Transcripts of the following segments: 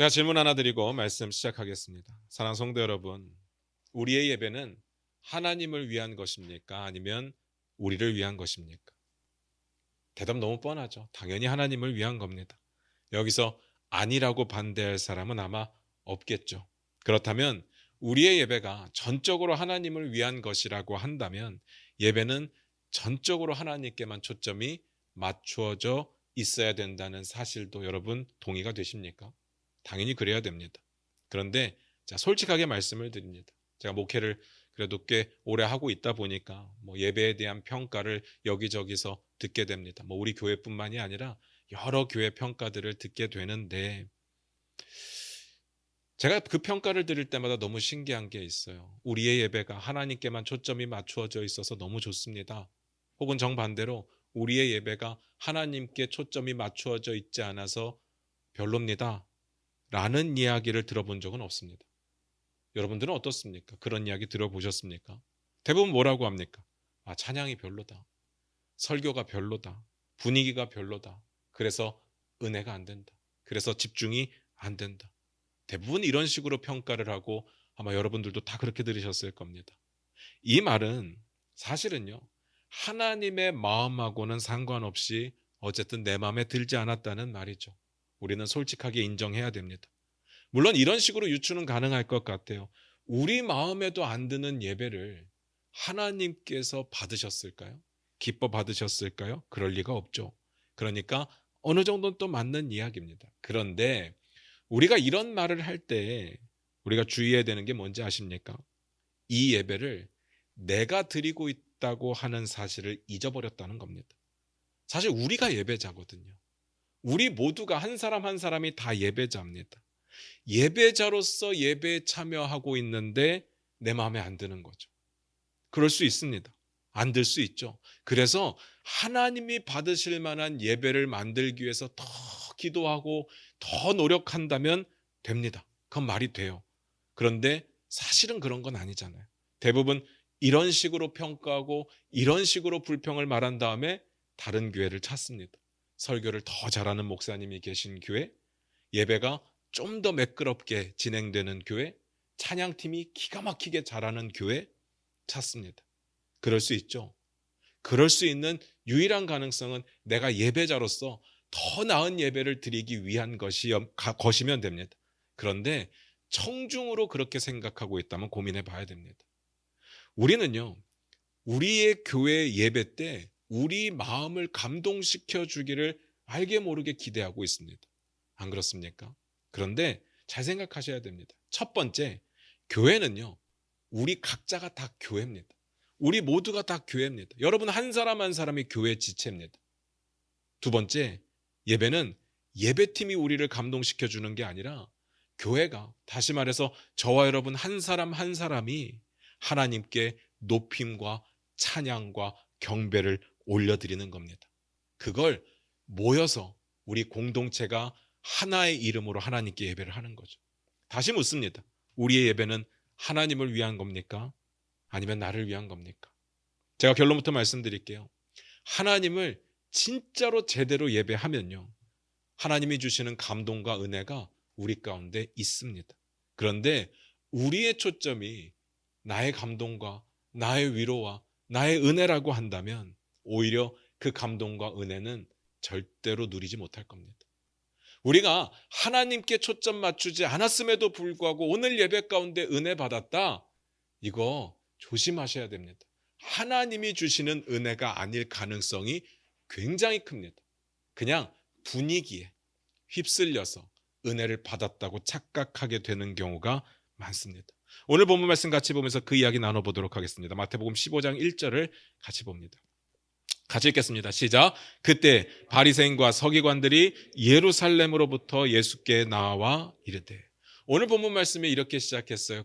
제가 질문 하나 드리고 말씀 시작하겠습니다. 사랑하는 성도 여러분, 우리의 예배는 하나님을 위한 것입니까? 아니면 우리를 위한 것입니까? 대답 너무 뻔하죠. 당연히 하나님을 위한 겁니다. 여기서 아니라고 반대할 사람은 아마 없겠죠. 그렇다면 우리의 예배가 전적으로 하나님을 위한 것이라고 한다면 예배는 전적으로 하나님께만 초점이 맞추어져 있어야 된다는 사실도 여러분 동의가 되십니까? 당연히 그래야 됩니다. 그런데 솔직하게 말씀을 드립니다. 제가 목회를 그래도 꽤 오래 하고 있다 보니까 예배에 대한 평가를 여기저기서 듣게 됩니다. 우리 교회뿐만이 아니라 여러 교회 평가들을 듣게 되는데 제가 그 평가를 들을 때마다 너무 신기한 게 있어요. 우리의 예배가 하나님께만 초점이 맞추어져 있어서 너무 좋습니다. 혹은 정반대로 우리의 예배가 하나님께 초점이 맞추어져 있지 않아서 별로입니다. 라는 이야기를 들어본 적은 없습니다. 여러분들은 어떻습니까? 그런 이야기 들어보셨습니까? 대부분 뭐라고 합니까? 찬양이 별로다. 설교가 별로다. 분위기가 별로다. 그래서 은혜가 안 된다. 그래서 집중이 안 된다. 대부분 이런 식으로 평가를 하고 아마 여러분들도 다 그렇게 들으셨을 겁니다. 이 말은 사실은요, 하나님의 마음하고는 상관없이 어쨌든 내 마음에 들지 않았다는 말이죠. 우리는 솔직하게 인정해야 됩니다. 물론 이런 식으로 유추는 가능할 것 같아요. 우리 마음에도 안 드는 예배를 하나님께서 받으셨을까요? 기뻐 받으셨을까요? 그럴 리가 없죠. 그러니까 어느 정도는 또 맞는 이야기입니다. 그런데 우리가 이런 말을 할 때 우리가 주의해야 되는 게 뭔지 아십니까? 이 예배를 내가 드리고 있다고 하는 사실을 잊어버렸다는 겁니다. 사실 우리가 예배자거든요. 우리 모두가 한 사람 한 사람이 다 예배자입니다. 예배자로서 예배에 참여하고 있는데 내 마음에 안 드는 거죠. 그럴 수 있습니다. 안 들 수 있죠. 그래서 하나님이 받으실 만한 예배를 만들기 위해서 더 기도하고 더 노력한다면 됩니다. 그건 말이 돼요. 그런데 사실은 그런 건 아니잖아요. 대부분 이런 식으로 평가하고 이런 식으로 불평을 말한 다음에 다른 교회를 찾습니다. 설교를 더 잘하는 목사님이 계신 교회, 예배가 좀 더 매끄럽게 진행되는 교회, 찬양팀이 기가 막히게 잘하는 교회 찾습니다. 그럴 수 있죠. 그럴 수 있는 유일한 가능성은 내가 예배자로서 더 나은 예배를 드리기 위한 것이면 됩니다. 그런데 청중으로 그렇게 생각하고 있다면 고민해 봐야 됩니다. 우리는요, 우리의 교회 예배 때 우리 마음을 감동시켜 주기를 알게 모르게 기대하고 있습니다. 안 그렇습니까? 그런데 잘 생각하셔야 됩니다. 첫 번째, 교회는요, 우리 각자가 다 교회입니다. 우리 모두가 다 교회입니다. 여러분 한 사람 한 사람이 교회 지체입니다. 두 번째, 예배는 예배팀이 우리를 감동시켜 주는 게 아니라 교회가, 다시 말해서 저와 여러분 한 사람 한 사람이 하나님께 높임과 찬양과 경배를 올려드리는 겁니다. 그걸 모여서 우리 공동체가 하나의 이름으로 하나님께 예배를 하는 거죠. 다시 묻습니다. 우리의 예배는 하나님을 위한 겁니까? 아니면 나를 위한 겁니까? 제가 결론부터 말씀드릴게요. 하나님을 진짜로 제대로 예배하면요, 하나님이 주시는 감동과 은혜가 우리 가운데 있습니다. 그런데 우리의 초점이 나의 감동과 나의 위로와 나의 은혜라고 한다면 오히려 그 감동과 은혜는 절대로 누리지 못할 겁니다. 우리가 하나님께 초점 맞추지 않았음에도 불구하고 오늘 예배 가운데 은혜 받았다, 이거 조심하셔야 됩니다. 하나님이 주시는 은혜가 아닐 가능성이 굉장히 큽니다. 그냥 분위기에 휩쓸려서 은혜를 받았다고 착각하게 되는 경우가 많습니다. 오늘 본문 말씀 같이 보면서 그 이야기 나눠보도록 하겠습니다. 마태복음 15장 1절을 같이 봅니다. 같이 읽겠습니다. 시작. 그때 바리새인과 서기관들이 예루살렘으로부터 예수께 나와 이르되. 오늘 본문 말씀이 이렇게 시작했어요.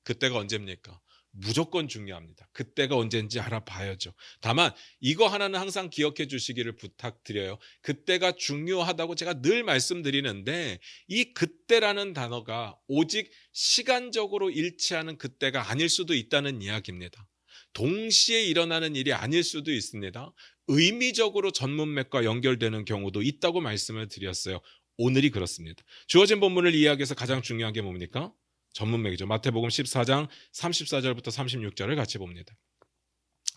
그때가 언제입니까? 무조건 중요합니다. 그때가 언제인지 알아봐야죠. 다만 이거 하나는 항상 기억해 주시기를 부탁드려요. 그때가 중요하다고 제가 늘 말씀드리는데 이 그때라는 단어가 오직 시간적으로 일치하는 그때가 아닐 수도 있다는 이야기입니다. 동시에 일어나는 일이 아닐 수도 있습니다. 의미적으로 전문맥과 연결되는 경우도 있다고 말씀을 드렸어요. 오늘이 그렇습니다. 주어진 본문을 이해하기 위해서 가장 중요한 게 뭡니까? 전문맥이죠. 마태복음 14장 34절부터 36절을 같이 봅니다.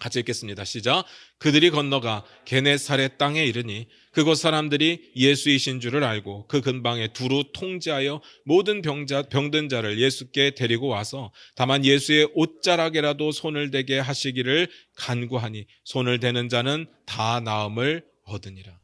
같이 읽겠습니다. 시작. 그들이 건너가 게네사렛 땅에 이르니 그곳 사람들이 예수이신 줄을 알고 그 근방에 두루 통제하여 모든 병든 자를 예수께 데리고 와서 다만 예수의 옷자락에라도 손을 대게 하시기를 간구하니 손을 대는 자는 다 나음을 얻으니라.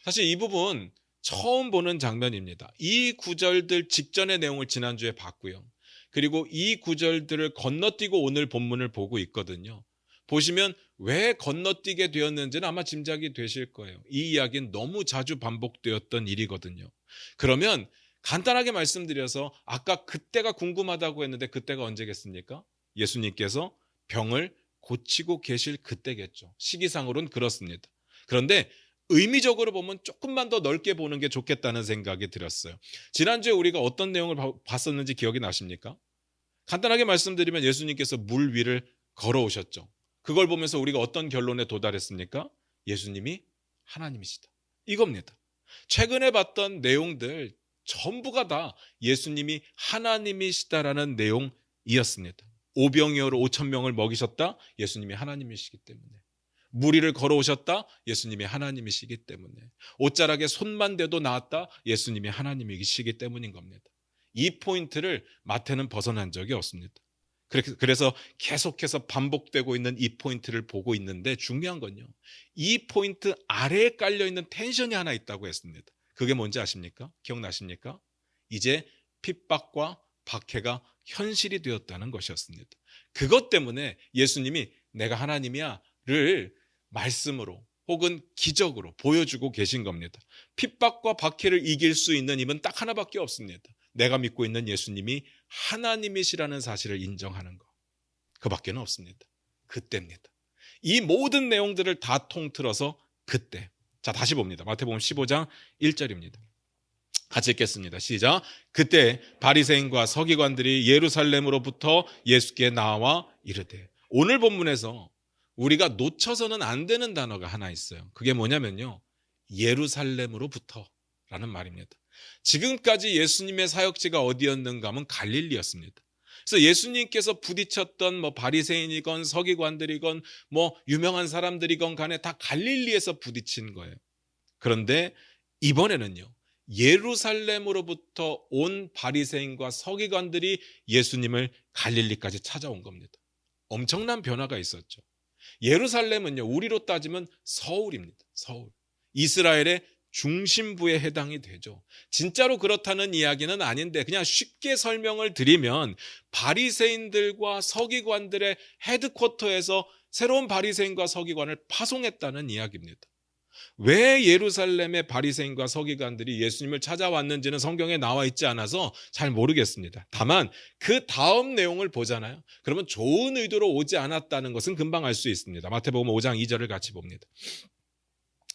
사실 이 부분 처음 보는 장면입니다. 이 구절들 직전의 내용을 지난주에 봤고요. 그리고 이 구절들을 건너뛰고 오늘 본문을 보고 있거든요. 보시면 왜 건너뛰게 되었는지는 아마 짐작이 되실 거예요. 이 이야기는 너무 자주 반복되었던 일이거든요. 그러면 간단하게 말씀드려서 아까 그때가 궁금하다고 했는데 그때가 언제겠습니까? 예수님께서 병을 고치고 계실 그때겠죠. 시기상으로는 그렇습니다. 그런데 의미적으로 보면 조금만 더 넓게 보는 게 좋겠다는 생각이 들었어요. 지난주에 우리가 어떤 내용을 봤었는지 기억이 나십니까? 간단하게 말씀드리면 예수님께서 물 위를 걸어오셨죠. 그걸 보면서 우리가 어떤 결론에 도달했습니까? 예수님이 하나님이시다. 이겁니다. 최근에 봤던 내용들 전부가 다 예수님이 하나님이시다라는 내용이었습니다. 오병이어로 5천 명을 먹이셨다? 예수님이 하나님이시기 때문에. 무리를 걸어오셨다? 예수님이 하나님이시기 때문에. 옷자락에 손만 대도 나았다? 예수님이 하나님이시기 때문인 겁니다. 이 포인트를 마태는 벗어난 적이 없습니다. 그래서 계속해서 반복되고 있는 이 포인트를 보고 있는데 중요한 건요. 이 포인트 아래에 깔려있는 텐션이 하나 있다고 했습니다. 그게 뭔지 아십니까? 기억나십니까? 이제 핍박과 박해가 현실이 되었다는 것이었습니다. 그것 때문에 예수님이 내가 하나님이야를 말씀으로 혹은 기적으로 보여주고 계신 겁니다. 핍박과 박해를 이길 수 있는 힘은 딱 하나밖에 없습니다. 내가 믿고 있는 예수님이 하나님이시라는 사실을 인정하는 것. 그밖에는 없습니다. 그때입니다. 이 모든 내용들을 다 통틀어서 그때. 자, 다시 봅니다. 마태복음 15장 1절입니다. 같이 읽겠습니다. 시작. 그때 바리새인과 서기관들이 예루살렘으로부터 예수께 나와 이르되. 오늘 본문에서 우리가 놓쳐서는 안 되는 단어가 하나 있어요. 그게 뭐냐면요. 예루살렘으로부터라는 말입니다. 지금까지 예수님의 사역지가 어디였는가 하면 갈릴리였습니다. 그래서 예수님께서 부딪혔던 바리새인이건 서기관들이건 유명한 사람들이건 간에 다 갈릴리에서 부딪힌 거예요. 그런데 이번에는요. 예루살렘으로부터 온 바리새인과 서기관들이 예수님을 갈릴리까지 찾아온 겁니다. 엄청난 변화가 있었죠. 예루살렘은요. 우리로 따지면 서울입니다. 서울. 이스라엘의 중심부에 해당이 되죠. 진짜로 그렇다는 이야기는 아닌데 그냥 쉽게 설명을 드리면 바리새인들과 서기관들의 헤드쿼터에서 새로운 바리새인과 서기관을 파송했다는 이야기입니다. 왜 예루살렘의 바리새인과 서기관들이 예수님을 찾아왔는지는 성경에 나와 있지 않아서 잘 모르겠습니다. 다만 그 다음 내용을 보잖아요. 그러면 좋은 의도로 오지 않았다는 것은 금방 알 수 있습니다. 마태복음 5장 2절을 같이 봅니다.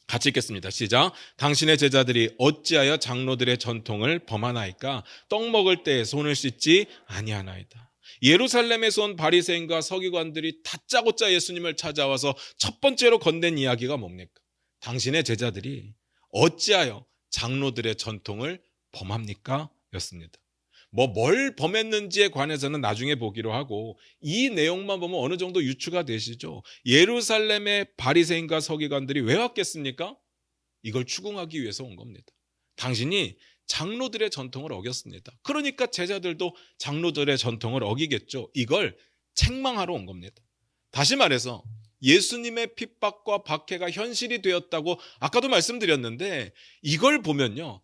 같이 읽겠습니다. 시작. 당신의 제자들이 어찌하여 장로들의 전통을 범하나이까? 떡 먹을 때 손을 씻지 아니하나이다. 예루살렘에서 온 바리새인과 서기관들이 다짜고짜 예수님을 찾아와서 첫 번째로 건넨 이야기가 뭡니까? 당신의 제자들이 어찌하여 장로들의 전통을 범합니까? 였습니다. 뭘 범했는지에 관해서는 나중에 보기로 하고 이 내용만 보면 어느 정도 유추가 되시죠. 예루살렘의 바리새인과 서기관들이 왜 왔겠습니까? 이걸 추궁하기 위해서 온 겁니다. 당신이 장로들의 전통을 어겼습니다. 그러니까 제자들도 장로들의 전통을 어기겠죠. 이걸 책망하러 온 겁니다. 다시 말해서 예수님의 핍박과 박해가 현실이 되었다고 아까도 말씀드렸는데 이걸 보면요.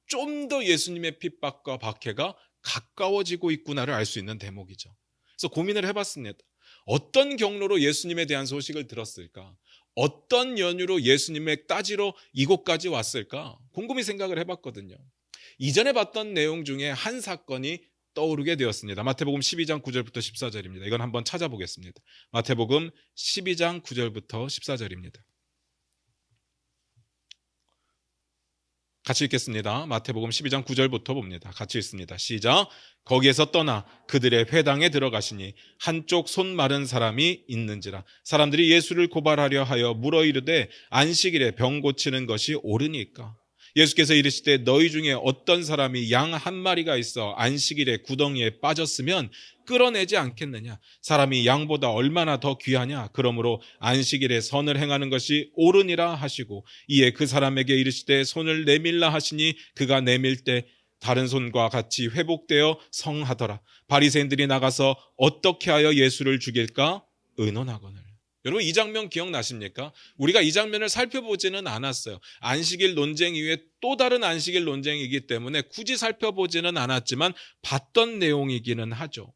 좀 더 예수님의 핍박과 박해가 가까워지고 있구나를 알 수 있는 대목이죠. 그래서 고민을 해봤습니다. 어떤 경로로 예수님에 대한 소식을 들었을까? 어떤 연유로 예수님의 따지러 이곳까지 왔을까? 곰곰이 생각을 해봤거든요. 이전에 봤던 내용 중에 한 사건이 떠오르게 되었습니다. 마태복음 12장 9절부터 14절입니다. 이건 한번 찾아보겠습니다. 마태복음 12장 9절부터 14절입니다. 같이 읽겠습니다. 마태복음 12장 9절부터 봅니다. 같이 읽습니다. 시작. 거기에서 떠나 그들의 회당에 들어가시니 한쪽 손 마른 사람이 있는지라. 사람들이 예수를 고발하려 하여 물어 이르되 안식일에 병 고치는 것이 옳으니까? 예수께서 이르시되 너희 중에 어떤 사람이 양 한 마리가 있어 안식일에 구덩이에 빠졌으면 끌어내지 않겠느냐. 사람이 양보다 얼마나 더 귀하냐. 그러므로 안식일에 선을 행하는 것이 옳으니라 하시고 이에 그 사람에게 이르시되 손을 내밀라 하시니 그가 내밀 때 다른 손과 같이 회복되어 성하더라. 바리새인들이 나가서 어떻게 하여 예수를 죽일까 의논하거늘. 여러분 이 장면 기억나십니까? 우리가 이 장면을 살펴보지는 않았어요. 안식일 논쟁 이후에 또 다른 안식일 논쟁이기 때문에 굳이 살펴보지는 않았지만 봤던 내용이기는 하죠.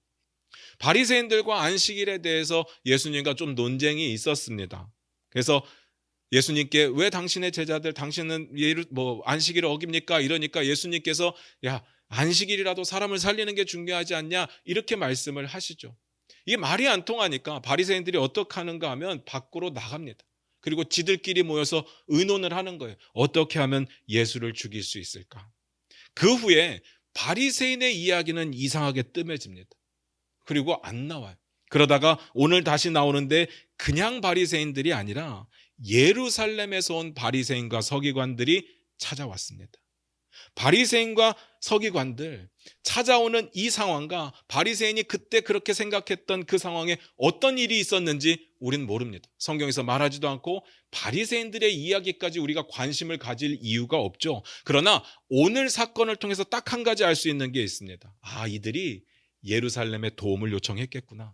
바리새인들과 안식일에 대해서 예수님과 좀 논쟁이 있었습니다. 그래서 예수님께 왜 당신의 제자들 당신은 안식일을 어깁니까? 이러니까 예수님께서 야 안식일이라도 사람을 살리는 게 중요하지 않냐? 이렇게 말씀을 하시죠. 이게 말이 안 통하니까 바리새인들이 어떻게 하는가 하면 밖으로 나갑니다. 그리고 지들끼리 모여서 의논을 하는 거예요. 어떻게 하면 예수를 죽일 수 있을까? 그 후에 바리새인의 이야기는 이상하게 뜸해집니다. 그리고 안 나와요. 그러다가 오늘 다시 나오는데 그냥 바리새인들이 아니라 예루살렘에서 온 바리새인과 서기관들이 찾아왔습니다. 바리새인과 서기관들 찾아오는 이 상황과 바리새인이 그때 그렇게 생각했던 그 상황에 어떤 일이 있었는지 우린 모릅니다. 성경에서 말하지도 않고 바리새인들의 이야기까지 우리가 관심을 가질 이유가 없죠. 그러나 오늘 사건을 통해서 딱 한 가지 알 수 있는 게 있습니다. 이들이 예루살렘에 도움을 요청했겠구나.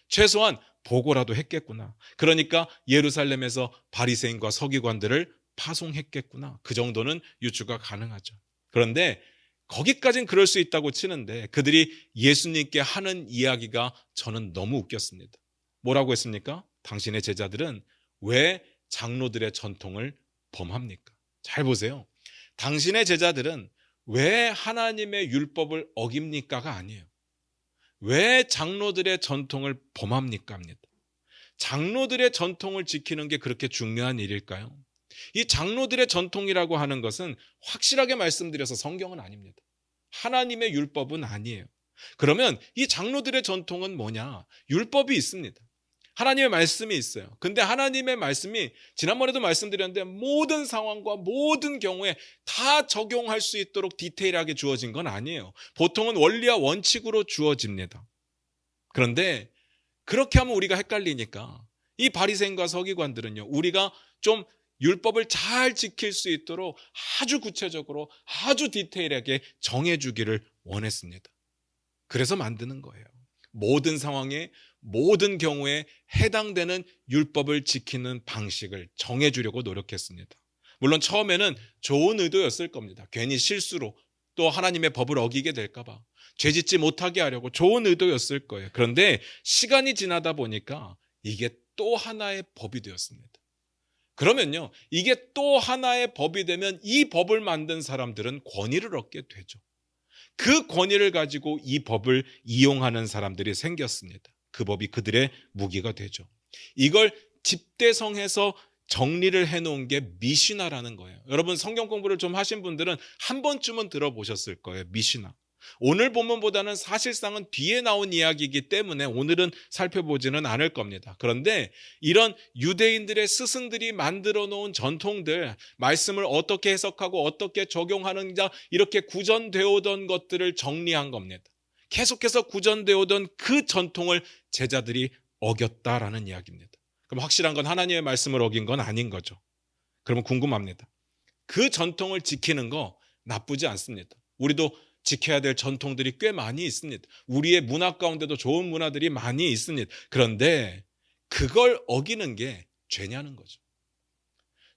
최소한 보고라도 했겠구나. 그러니까 예루살렘에서 바리새인과 서기관들을 파송했겠구나. 그 정도는 유추가 가능하죠. 그런데 거기까지는 그럴 수 있다고 치는데 그들이 예수님께 하는 이야기가 저는 너무 웃겼습니다. 뭐라고 했습니까? 당신의 제자들은 왜 장로들의 전통을 범합니까? 잘 보세요. 당신의 제자들은 왜 하나님의 율법을 어깁니까가 아니에요. 왜 장로들의 전통을 범합니까? 합니다. 장로들의 전통을 지키는 게 그렇게 중요한 일일까요? 이 장로들의 전통이라고 하는 것은 확실하게 말씀드려서 성경은 아닙니다. 하나님의 율법은 아니에요. 그러면 이 장로들의 전통은 뭐냐? 율법이 있습니다. 하나님의 말씀이 있어요. 근데 하나님의 말씀이 지난번에도 말씀드렸는데 모든 상황과 모든 경우에 다 적용할 수 있도록 디테일하게 주어진 건 아니에요. 보통은 원리와 원칙으로 주어집니다. 그런데 그렇게 하면 우리가 헷갈리니까 이 바리새인과 서기관들은요, 우리가 좀 율법을 잘 지킬 수 있도록 아주 구체적으로 아주 디테일하게 정해주기를 원했습니다. 그래서 만드는 거예요. 모든 상황에 모든 경우에 해당되는 율법을 지키는 방식을 정해주려고 노력했습니다. 물론 처음에는 좋은 의도였을 겁니다. 괜히 실수로 또 하나님의 법을 어기게 될까 봐 죄짓지 못하게 하려고 좋은 의도였을 거예요. 그런데 시간이 지나다 보니까 이게 또 하나의 법이 되었습니다. 그러면요, 이게 또 하나의 법이 되면 이 법을 만든 사람들은 권위를 얻게 되죠. 그 권위를 가지고 이 법을 이용하는 사람들이 생겼습니다. 그 법이 그들의 무기가 되죠. 이걸 집대성해서 정리를 해놓은 게 미시나라는 거예요. 여러분 성경 공부를 좀 하신 분들은 한 번쯤은 들어보셨을 거예요. 미시나. 오늘 본문보다는 사실상은 뒤에 나온 이야기이기 때문에 오늘은 살펴보지는 않을 겁니다. 그런데 이런 유대인들의 스승들이 만들어 놓은 전통들, 말씀을 어떻게 해석하고 어떻게 적용하는지 이렇게 구전되어 오던 것들을 정리한 겁니다. 계속해서 구전되어 오던 그 전통을 제자들이 어겼다라는 이야기입니다. 그럼 확실한 건 하나님의 말씀을 어긴 건 아닌 거죠. 그러면 궁금합니다. 그 전통을 지키는 거 나쁘지 않습니다. 우리도 지켜야 될 전통들이 꽤 많이 있습니다. 우리의 문화 가운데도 좋은 문화들이 많이 있습니다. 그런데 그걸 어기는 게 죄냐는 거죠.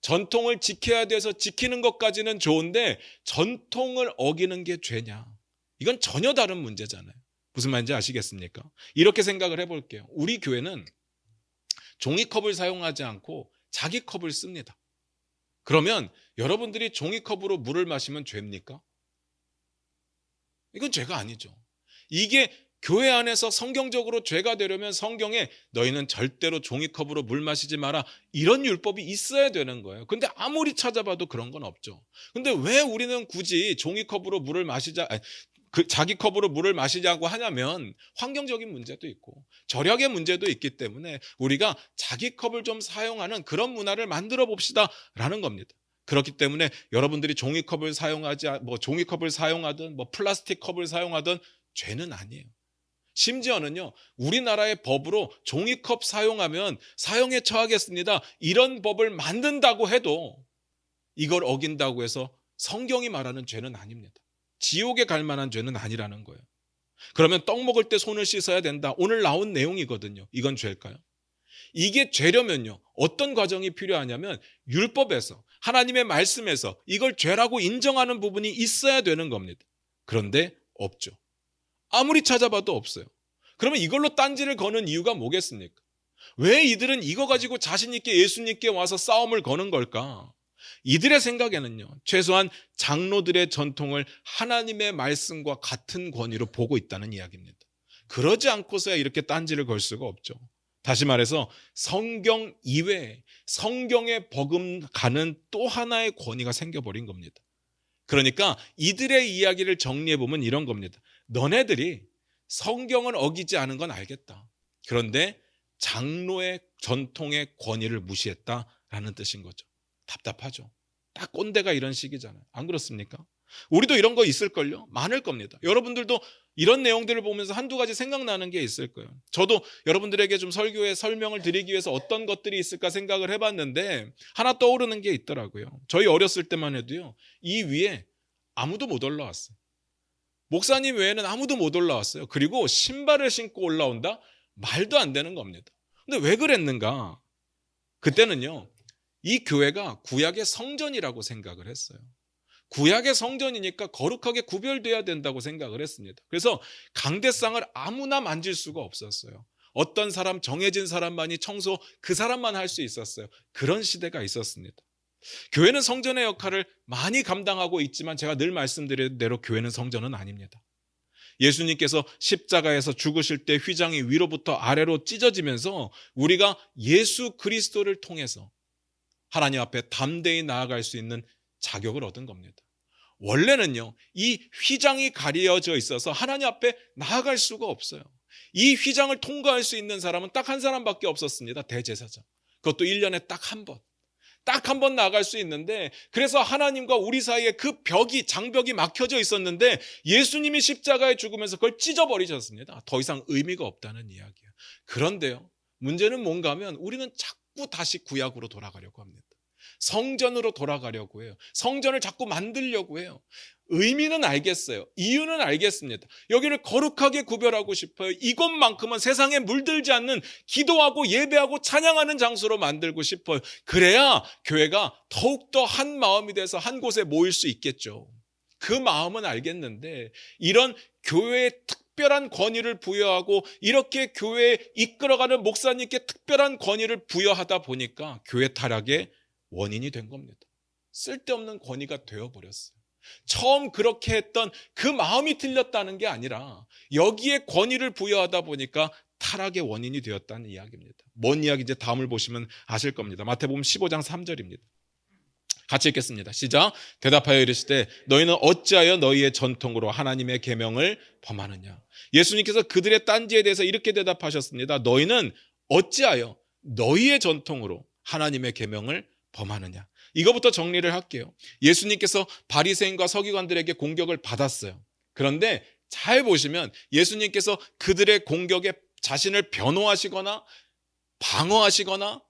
전통을 지켜야 돼서 지키는 것까지는 좋은데 전통을 어기는 게 죄냐? 이건 전혀 다른 문제잖아요. 무슨 말인지 아시겠습니까? 이렇게 생각을 해볼게요. 우리 교회는 종이컵을 사용하지 않고 자기 컵을 씁니다. 그러면 여러분들이 종이컵으로 물을 마시면 죄입니까? 이건 죄가 아니죠. 이게 교회 안에서 성경적으로 죄가 되려면 성경에 너희는 절대로 종이컵으로 물 마시지 마라 이런 율법이 있어야 되는 거예요. 근데 아무리 찾아봐도 그런 건 없죠. 근데 왜 우리는 굳이 종이컵으로 물을 마시자 자기 컵으로 물을 마시자고 하냐면 환경적인 문제도 있고 절약의 문제도 있기 때문에 우리가 자기 컵을 좀 사용하는 그런 문화를 만들어 봅시다라는 겁니다. 그렇기 때문에 여러분들이 종이컵을 사용하든 뭐 플라스틱 컵을 사용하든 죄는 아니에요. 심지어는요, 우리나라의 법으로 종이컵 사용하면 사형에 처하겠습니다, 이런 법을 만든다고 해도 이걸 어긴다고 해서 성경이 말하는 죄는 아닙니다. 지옥에 갈 만한 죄는 아니라는 거예요. 그러면 떡 먹을 때 손을 씻어야 된다, 오늘 나온 내용이거든요. 이건 죄일까요? 이게 죄려면요, 어떤 과정이 필요하냐면 율법에서, 하나님의 말씀에서 이걸 죄라고 인정하는 부분이 있어야 되는 겁니다. 그런데 없죠. 아무리 찾아봐도 없어요. 그러면 이걸로 딴지를 거는 이유가 뭐겠습니까? 왜 이들은 이거 가지고 자신 있게 예수님께 와서 싸움을 거는 걸까? 이들의 생각에는요, 최소한 장로들의 전통을 하나님의 말씀과 같은 권위로 보고 있다는 이야기입니다. 그러지 않고서야 이렇게 딴지를 걸 수가 없죠. 다시 말해서 성경 이외에 성경에 버금가는 또 하나의 권위가 생겨버린 겁니다. 그러니까 이들의 이야기를 정리해보면 이런 겁니다. 너네들이 성경을 어기지 않은 건 알겠다. 그런데 장로의 전통의 권위를 무시했다라는 뜻인 거죠. 답답하죠. 딱 꼰대가 이런 식이잖아요. 안 그렇습니까? 우리도 이런 거 있을걸요? 많을 겁니다. 여러분들도 이런 내용들을 보면서 한두 가지 생각나는 게 있을 거예요. 저도 여러분들에게 좀 설교에 설명을 드리기 위해서 어떤 것들이 있을까 생각을 해봤는데 하나 떠오르는 게 있더라고요. 저희 어렸을 때만 해도요, 이 위에 아무도 못 올라왔어요. 목사님 외에는 아무도 못 올라왔어요. 그리고 신발을 신고 올라온다? 말도 안 되는 겁니다. 근데 왜 그랬는가? 그때는요, 이 교회가 구약의 성전이라고 생각을 했어요. 구약의 성전이니까 거룩하게 구별돼야 된다고 생각을 했습니다. 그래서 강대상을 아무나 만질 수가 없었어요. 어떤 사람, 정해진 사람만이 청소, 그 사람만 할 수 있었어요. 그런 시대가 있었습니다. 교회는 성전의 역할을 많이 감당하고 있지만 제가 늘 말씀드린 대로 교회는 성전은 아닙니다. 예수님께서 십자가에서 죽으실 때 휘장이 위로부터 아래로 찢어지면서 우리가 예수 그리스도를 통해서 하나님 앞에 담대히 나아갈 수 있는 자격을 얻은 겁니다. 원래는요, 이 휘장이 가려져 있어서 하나님 앞에 나아갈 수가 없어요. 이 휘장을 통과할 수 있는 사람은 딱 한 사람밖에 없었습니다. 대제사장. 그것도 1년에 딱 한 번. 딱 한 번 나아갈 수 있는데, 그래서 하나님과 우리 사이에 그 벽이, 장벽이 막혀져 있었는데 예수님이 십자가에 죽으면서 그걸 찢어버리셨습니다. 더 이상 의미가 없다는 이야기예요. 그런데요, 문제는 뭔가 하면 우리는 자꾸 다시 구약으로 돌아가려고 합니다. 성전으로 돌아가려고 해요. 성전을 자꾸 만들려고 해요. 의미는 알겠어요. 이유는 알겠습니다. 여기를 거룩하게 구별하고 싶어요. 이것만큼은 세상에 물들지 않는 기도하고 예배하고 찬양하는 장소로 만들고 싶어요. 그래야 교회가 더욱더 한 마음이 돼서 한 곳에 모일 수 있겠죠. 그 마음은 알겠는데 이런 교회의 특별한 권위를 부여하고 이렇게 교회에 이끌어가는 목사님께 특별한 권위를 부여하다 보니까 교회 타락의 원인이 된 겁니다. 쓸데없는 권위가 되어버렸어요. 처음 그렇게 했던 그 마음이 틀렸다는 게 아니라 여기에 권위를 부여하다 보니까 타락의 원인이 되었다는 이야기입니다. 뭔 이야기인지 다음을 보시면 아실 겁니다. 마태복음 15장 3절입니다. 같이 읽겠습니다. 시작. 대답하여 이르시되 너희는 어찌하여 너희의 전통으로 하나님의 계명을 범하느냐. 예수님께서 그들의 딴지에 대해서 이렇게 대답하셨습니다. 너희는 어찌하여 너희의 전통으로 하나님의 계명을 범하느냐. 이거부터 정리를 할게요. 예수님께서 바리새인과 서기관들에게 공격을 받았어요. 그런데 잘 보시면 예수님께서 그들의 공격에 자신을 변호하시거나 방어하시거나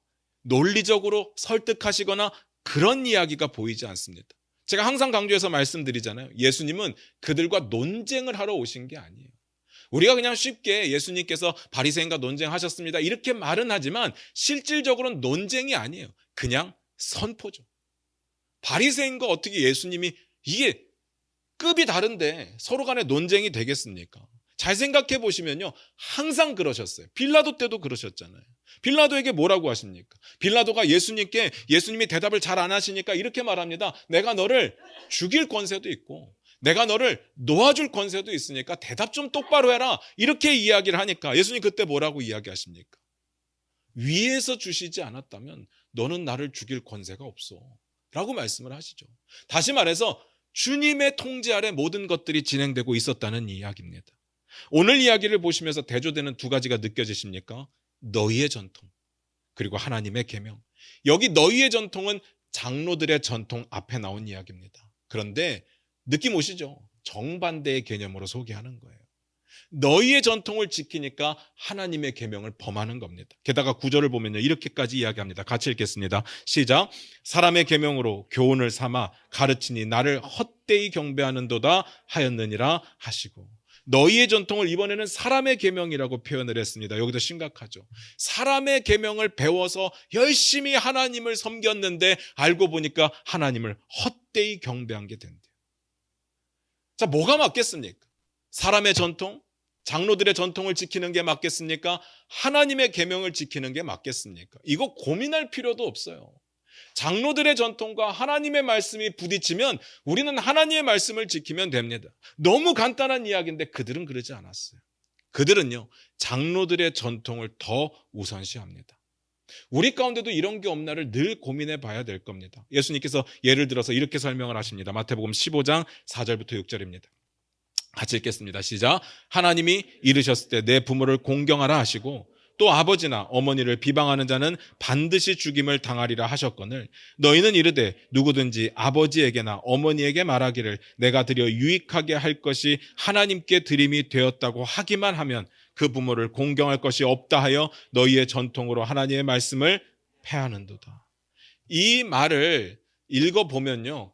논리적으로 설득하시거나 그런 이야기가 보이지 않습니다. 제가 항상 강조해서 말씀드리잖아요. 예수님은 그들과 논쟁을 하러 오신 게 아니에요. 우리가 그냥 쉽게 예수님께서 바리새인과 논쟁하셨습니다 이렇게 말은 하지만 실질적으로는 논쟁이 아니에요. 그냥 선포죠. 바리새인과 어떻게 예수님이, 이게 급이 다른데 서로 간에 논쟁이 되겠습니까? 잘 생각해 보시면요, 항상 그러셨어요. 빌라도 때도 그러셨잖아요. 빌라도에게 뭐라고 하십니까? 빌라도가 예수님께, 예수님이 대답을 잘 안 하시니까 이렇게 말합니다. 내가 너를 죽일 권세도 있고 내가 너를 놓아줄 권세도 있으니까 대답 좀 똑바로 해라, 이렇게 이야기를 하니까 예수님 그때 뭐라고 이야기하십니까? 위에서 주시지 않았다면 너는 나를 죽일 권세가 없어 라고 말씀을 하시죠. 다시 말해서 주님의 통제 아래 모든 것들이 진행되고 있었다는 이야기입니다. 오늘 이야기를 보시면서 대조되는 두 가지가 느껴지십니까? 너희의 전통, 그리고 하나님의 계명. 여기 너희의 전통은 장로들의 전통 앞에 나온 이야기입니다. 그런데 느낌 오시죠? 정반대의 개념으로 소개하는 거예요. 너희의 전통을 지키니까 하나님의 계명을 범하는 겁니다. 게다가 구절을 보면요, 이렇게까지 이야기합니다. 같이 읽겠습니다. 시작. 사람의 계명으로 교훈을 삼아 가르치니 나를 헛되이 경배하는도다 하였느니라 하시고, 너희의 전통을 이번에는 사람의 계명이라고 표현을 했습니다. 여기도 심각하죠. 사람의 계명을 배워서 열심히 하나님을 섬겼는데 알고 보니까 하나님을 헛되이 경배한 게 된대요. 자, 뭐가 맞겠습니까? 사람의 전통, 장로들의 전통을 지키는 게 맞겠습니까? 하나님의 계명을 지키는 게 맞겠습니까? 이거 고민할 필요도 없어요. 장로들의 전통과 하나님의 말씀이 부딪히면 우리는 하나님의 말씀을 지키면 됩니다. 너무 간단한 이야기인데 그들은 그러지 않았어요. 그들은요, 장로들의 전통을 더 우선시합니다. 우리 가운데도 이런 게 없나를 늘 고민해 봐야 될 겁니다. 예수님께서 예를 들어서 이렇게 설명을 하십니다. 마태복음 15장 4절부터 6절입니다. 같이 읽겠습니다. 시작. 하나님이 이르셨을 때 내 부모를 공경하라 하시고 또 아버지나 어머니를 비방하는 자는 반드시 죽임을 당하리라 하셨거늘 너희는 이르되 누구든지 아버지에게나 어머니에게 말하기를 내가 드려 유익하게 할 것이 하나님께 드림이 되었다고 하기만 하면 그 부모를 공경할 것이 없다 하여 너희의 전통으로 하나님의 말씀을 폐하는도다. 이 말을 읽어보면요,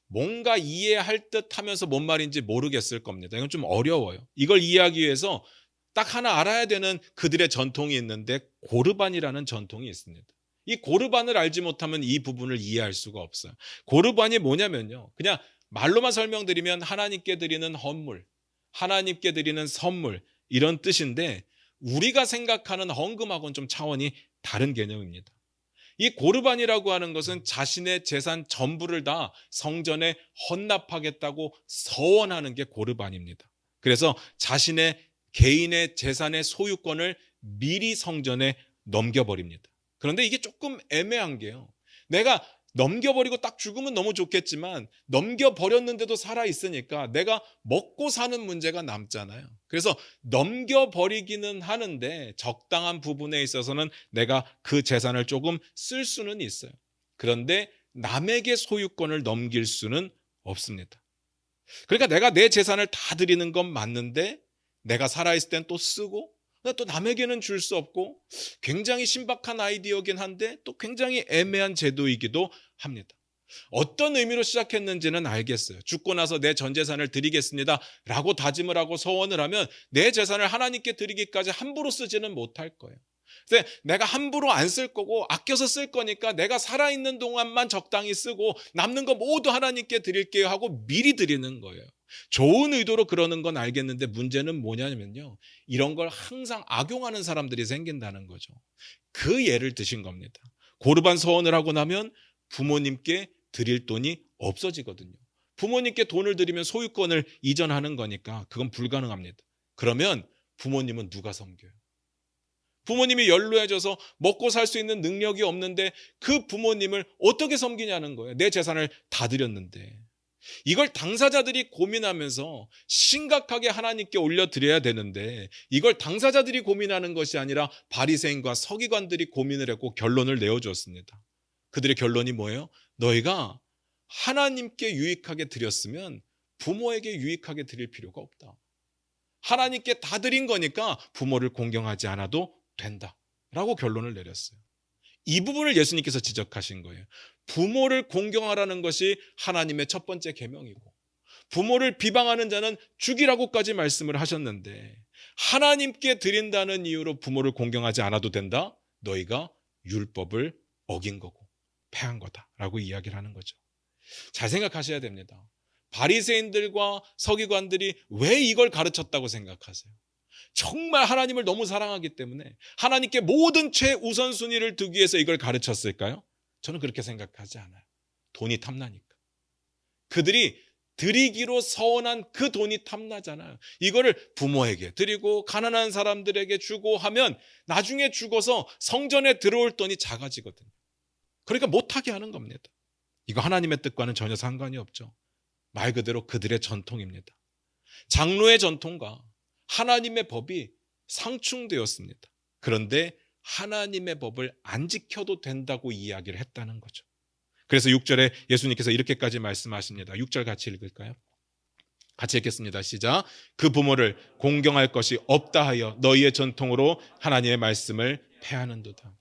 뭔가 이해할 듯 하면서 뭔 말인지 모르겠을 겁니다. 이건 좀 어려워요. 이걸 이해하기 위해서 딱 하나 알아야 되는 그들의 전통이 있는데 고르반이라는 전통이 있습니다. 이 고르반을 알지 못하면 이 부분을 이해할 수가 없어요. 고르반이 뭐냐면요, 그냥 말로만 설명드리면 하나님께 드리는 헌물, 하나님께 드리는 선물, 이런 뜻인데 우리가 생각하는 헌금하고는 좀 차원이 다른 개념입니다. 이 고르반이라고 하는 것은 자신의 재산 전부를 다 성전에 헌납하겠다고 서원하는 게 고르반입니다. 그래서 자신의 개인의 재산의 소유권을 미리 성전에 넘겨버립니다. 그런데 이게 조금 애매한 게요, 내가 넘겨버리고 딱 죽으면 너무 좋겠지만 넘겨버렸는데도 살아있으니까 내가 먹고 사는 문제가 남잖아요. 그래서 넘겨버리기는 하는데 적당한 부분에 있어서는 내가 그 재산을 조금 쓸 수는 있어요. 그런데 남에게 소유권을 넘길 수는 없습니다. 그러니까 내가 내 재산을 다 드리는 건 맞는데 내가 살아있을 땐 또 쓰고 또 남에게는 줄 수 없고, 굉장히 신박한 아이디어긴 한데 또 굉장히 애매한 제도이기도 합니다. 어떤 의미로 시작했는지는 알겠어요. 죽고 나서 내 전 재산을 드리겠습니다 라고 다짐을 하고 서원을 하면 내 재산을 하나님께 드리기까지 함부로 쓰지는 못할 거예요. 근데 내가 함부로 안 쓸 거고 아껴서 쓸 거니까 내가 살아있는 동안만 적당히 쓰고 남는 거 모두 하나님께 드릴게요 하고 미리 드리는 거예요. 좋은 의도로 그러는 건 알겠는데 문제는 뭐냐면요, 이런 걸 항상 악용하는 사람들이 생긴다는 거죠. 그 예를 드신 겁니다. 고르반 서원을 하고 나면 부모님께 드릴 돈이 없어지거든요. 부모님께 돈을 드리면 소유권을 이전하는 거니까 그건 불가능합니다. 그러면 부모님은 누가 섬겨요? 부모님이 연로해져서 먹고 살 수 있는 능력이 없는데 그 부모님을 어떻게 섬기냐는 거예요. 내 재산을 다 드렸는데. 이걸 당사자들이 고민하면서 심각하게 하나님께 올려드려야 되는데 이걸 당사자들이 고민하는 것이 아니라 바리새인과 서기관들이 고민을 했고 결론을 내어주었습니다. 그들의 결론이 뭐예요? 너희가 하나님께 유익하게 드렸으면 부모에게 유익하게 드릴 필요가 없다. 하나님께 다 드린 거니까 부모를 공경하지 않아도 된다라고 결론을 내렸어요. 이 부분을 예수님께서 지적하신 거예요. 부모를 공경하라는 것이 하나님의 첫 번째 계명이고 부모를 비방하는 자는 죽이라고까지 말씀을 하셨는데 하나님께 드린다는 이유로 부모를 공경하지 않아도 된다? 너희가 율법을 어긴 거고 패한 거다라고 이야기를 하는 거죠. 잘 생각하셔야 됩니다. 바리새인들과 서기관들이 왜 이걸 가르쳤다고 생각하세요? 정말 하나님을 너무 사랑하기 때문에 하나님께 모든 최우선순위를 두기 위해서 이걸 가르쳤을까요? 저는 그렇게 생각하지 않아요. 돈이 탐나니까. 그들이 드리기로 서원한 그 돈이 탐나잖아요. 이거를 부모에게 드리고 가난한 사람들에게 주고 하면 나중에 죽어서 성전에 들어올 돈이 작아지거든요. 그러니까 못하게 하는 겁니다. 이거 하나님의 뜻과는 전혀 상관이 없죠. 말 그대로 그들의 전통입니다. 장로의 전통과 하나님의 법이 상충되었습니다. 그런데 하나님의 법을 안 지켜도 된다고 이야기를 했다는 거죠. 그래서 6절에 예수님께서 이렇게까지 말씀하십니다. 6절 같이 읽을까요? 같이 읽겠습니다. 시작. 그 부모를 공경할 것이 없다 하여 너희의 전통으로 하나님의 말씀을 폐하는도다.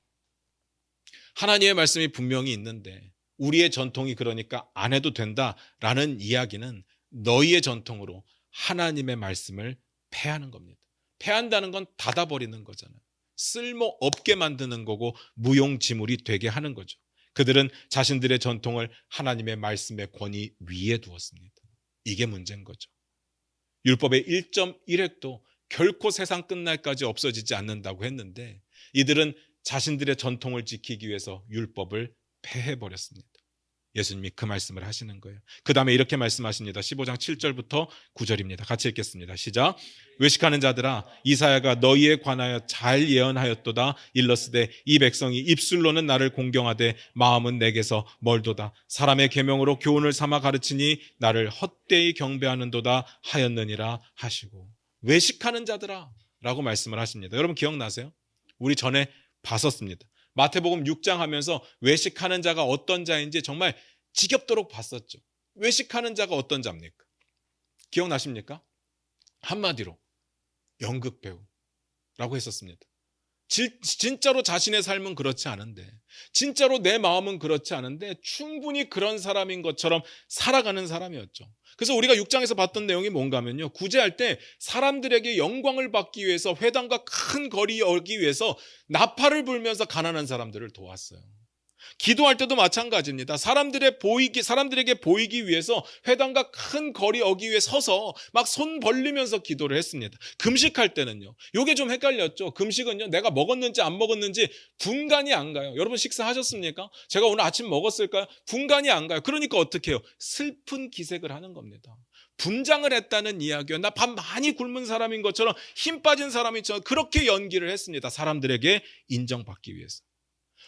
하나님의 말씀이 분명히 있는데 우리의 전통이 그러니까 안 해도 된다라는 이야기는 너희의 전통으로 하나님의 말씀을 폐하는 겁니다. 폐한다는 건 닫아버리는 거잖아요. 쓸모없게 만드는 거고 무용지물이 되게 하는 거죠. 그들은 자신들의 전통을 하나님의 말씀의 권위 위에 두었습니다. 이게 문제인 거죠. 율법의 1.1획도 결코 세상 끝날까지 없어지지 않는다고 했는데 이들은 자신들의 전통을 지키기 위해서 율법을 폐해버렸습니다. 예수님이 그 말씀을 하시는 거예요. 그 다음에 이렇게 말씀하십니다. 15장 7절부터 9절입니다. 같이 읽겠습니다. 시작. 외식하는 자들아 이사야가 너희에 관하여 잘 예언하였도다. 일러스되 이 백성이 입술로는 나를 공경하되 마음은 내게서 멀도다. 사람의 계명으로 교훈을 삼아 가르치니 나를 헛되이 경배하는도다 하였느니라 하시고. 외식하는 자들아 라고 말씀을 하십니다. 여러분 기억나세요? 우리 전에 봤었습니다. 마태복음 6장 하면서 외식하는 자가 어떤 자인지 정말 지겹도록 봤었죠. 외식하는 자가 어떤 자입니까? 기억나십니까? 한마디로 연극 배우라고 했었습니다. 진짜로 자신의 삶은 그렇지 않은데, 진짜로 내 마음은 그렇지 않은데 충분히 그런 사람인 것처럼 살아가는 사람이었죠. 그래서 우리가 6장에서 봤던 내용이 뭔가 하면요, 구제할 때 사람들에게 영광을 받기 위해서 회당과 큰 거리 열기 위해서 나팔을 불면서 가난한 사람들을 도왔어요. 기도할 때도 마찬가지입니다. 사람들에게 보이기 위해서 회당과 큰 거리 어기 위에 서서 막 손 벌리면서 기도를 했습니다. 금식할 때는요, 요게 좀 헷갈렸죠. 금식은요, 내가 먹었는지 안 먹었는지 분간이 안 가요. 여러분 식사하셨습니까? 제가 오늘 아침 먹었을까요? 분간이 안 가요. 그러니까 어떻게 해요? 슬픈 기색을 하는 겁니다. 분장을 했다는 이야기요. 나 밥 많이 굶은 사람인 것처럼, 힘 빠진 사람이처럼 그렇게 연기를 했습니다. 사람들에게 인정받기 위해서.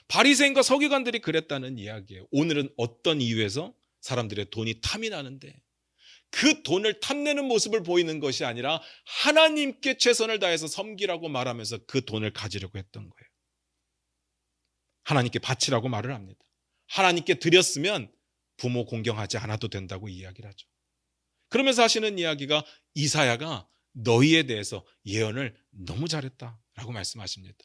바리새인과 서기관들이 그랬다는 이야기예요. 오늘은 어떤 이유에서? 사람들의 돈이 탐이 나는데 그 돈을 탐내는 모습을 보이는 것이 아니라 하나님께 최선을 다해서 섬기라고 말하면서 그 돈을 가지려고 했던 거예요. 하나님께 바치라고 말을 합니다. 하나님께 드렸으면 부모 공경하지 않아도 된다고 이야기를 하죠. 그러면서 하시는 이야기가 이사야가 너희에 대해서 예언을 너무 잘했다라고 말씀하십니다.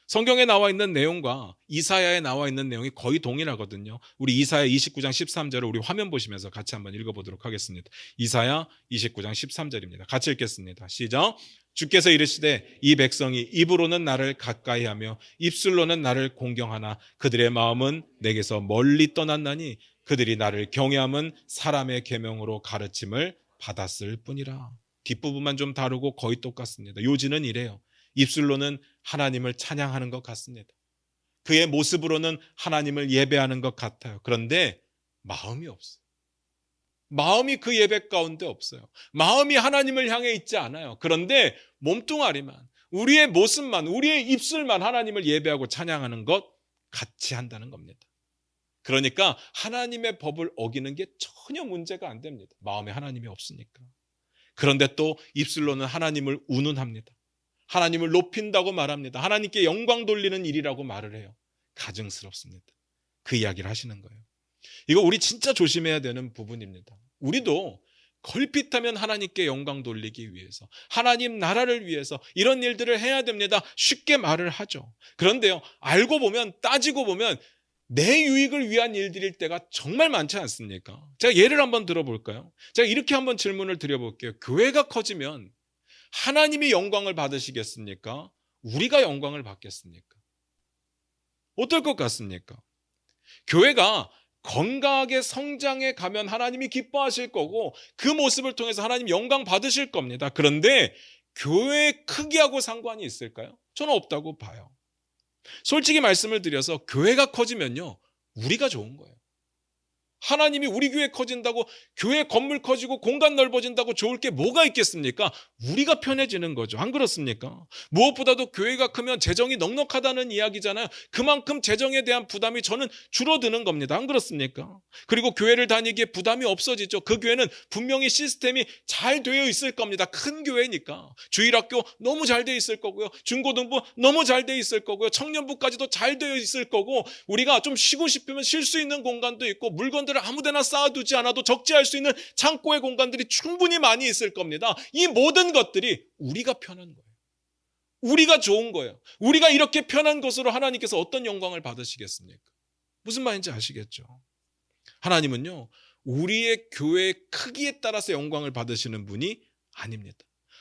성경에 나와 있는 내용과 이사야에 나와 있는 내용이 거의 동일하거든요. 우리 이사야 29장 13절을 우리 화면 보시면서 같이 한번 읽어보도록 하겠습니다. 이사야 29장 13절입니다. 같이 읽겠습니다. 시작. 주께서 이르시되 이 백성이 입으로는 나를 가까이하며 입술로는 나를 공경하나 그들의 마음은 내게서 멀리 떠났나니 그들이 나를 경외함은 사람의 계명으로 가르침을 받았을 뿐이라. 뒷부분만 좀 다르고 거의 똑같습니다. 요지는 이래요. 입술로는 하나님을 찬양하는 것 같습니다. 그의 모습으로는 하나님을 예배하는 것 같아요. 그런데 마음이 없어요. 마음이 그 예배 가운데 없어요. 마음이 하나님을 향해 있지 않아요. 그런데 몸뚱아리만, 우리의 모습만, 우리의 입술만 하나님을 예배하고 찬양하는 것 같이 한다는 겁니다. 그러니까 하나님의 법을 어기는 게 전혀 문제가 안 됩니다. 마음에 하나님이 없으니까. 그런데 또 입술로는 하나님을 운운합니다. 하나님을 높인다고 말합니다. 하나님께 영광 돌리는 일이라고 말을 해요. 가증스럽습니다. 그 이야기를 하시는 거예요. 이거 우리 진짜 조심해야 되는 부분입니다. 우리도 걸핏하면 하나님께 영광 돌리기 위해서, 하나님 나라를 위해서 이런 일들을 해야 됩니다. 쉽게 말을 하죠. 그런데요, 알고 보면, 따지고 보면 내 유익을 위한 일들일 때가 정말 많지 않습니까? 제가 예를 한번 들어볼까요? 제가 이렇게 한번 질문을 드려볼게요. 교회가 커지면 하나님이 영광을 받으시겠습니까? 우리가 영광을 받겠습니까? 어떨 것 같습니까? 교회가 건강하게 성장해 가면 하나님이 기뻐하실 거고 그 모습을 통해서 하나님 영광 받으실 겁니다. 그런데 교회 크기하고 상관이 있을까요? 저는 없다고 봐요. 솔직히 말씀을 드려서 교회가 커지면요, 우리가 좋은 거예요. 하나님이 우리 교회 커진다고, 교회 건물 커지고 공간 넓어진다고 좋을 게 뭐가 있겠습니까? 우리가 편해지는 거죠. 안 그렇습니까? 무엇보다도 교회가 크면 재정이 넉넉하다는 이야기잖아요. 그만큼 재정에 대한 부담이 저는 줄어드는 겁니다. 안 그렇습니까? 그리고 교회를 다니기에 부담이 없어지죠. 그 교회는 분명히 시스템이 잘 되어 있을 겁니다. 큰 교회니까. 주일학교 너무 잘 되어 있을 거고요. 중고등부 너무 잘 되어 있을 거고요. 청년부까지도 잘 되어 있을 거고, 우리가 좀 쉬고 싶으면 쉴 수 있는 공간도 있고, 물건들을 아무데나 쌓아두지 않아도 적재할 수 있는 창고의 공간들이 충분히 많이 있을 겁니다. 이 모든 것들이 우리가 편한 거예요. 우리가 좋은 거예요. 우리가 이렇게 편한 것으로 하나님께서 어떤 영광을 받으시겠습니까? 무슨 말인지 아시겠죠? 하나님은요, 우리의 교회의 크기에 따라서 영광을 받으시는 분이 아닙니다.